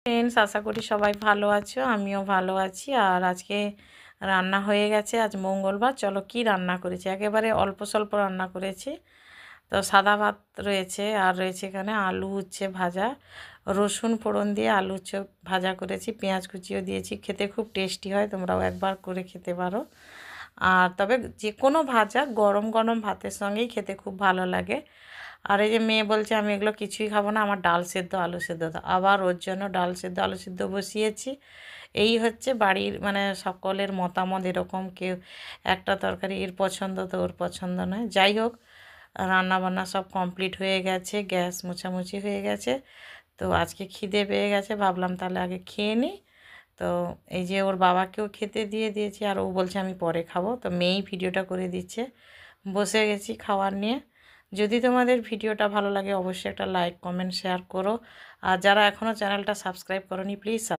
Friends, আশা করি সবাই ভালো আছো। আমিও ভালো আছি। আর আজকে রান্না হয়ে গেছে। আজ মঙ্গলবার। চলো কি রান্না করেছি, একেবারে অল্প স্বল্প রান্না করেছি। তো সাদা ভাত রয়েছে, আর রয়েছে এখানে আলু উচ্ছে ভাজা, রসুন ফোড়ন দিয়ে আলু উচ্ছে ভাজা করেছি, পেঁয়াজ কুচিও দিয়েছি। খেতে খুব টেস্টি হয়, তোমরাও একবার করে খেতে পারো। আর তবে যে কোনো ভাজা গরম গরম ভাতের সঙ্গেই খেতে খুব ভালো লাগে। আর এই যে মেয়ে বলছে আমি এগুলো কিছুই খাবো না, আমার ডাল সেদ্ধ আলু সেদ্ধ দাও। আবার ওর জন্য ডাল সেদ্ধ আলু সেদ্ধ বসিয়েছি। এই হচ্ছে বাড়ির মানে সকলের মতামত এরকম। কেউ একটা তরকারি এর পছন্দ তো ওর পছন্দ নয়। যাই হোক, রান্না বান্না সব কমপ্লিট হয়ে গেছে, গ্যাস মোছামুছি হয়ে গেছে। তো আজকে খিদে পেয়ে গেছে, ভাবলাম তাহলে আগে খেয়ে নিই। তো এই যে ওর বাবাকেও খেতে দিয়ে দিয়েছি, আর ও বলছে আমি পরে খাবো। তো মেয়েই ভিডিওটা করে দিচ্ছে। বসে গেছি খাওয়ার নিয়ে। যদি তোমাদের ভিডিওটা ভালো লাগে অবশ্যই একটা লাইক কমেন্ট শেয়ার করো। আর যারা এখনও চ্যানেলটা সাবস্ক্রাইব করোনি প্লিজ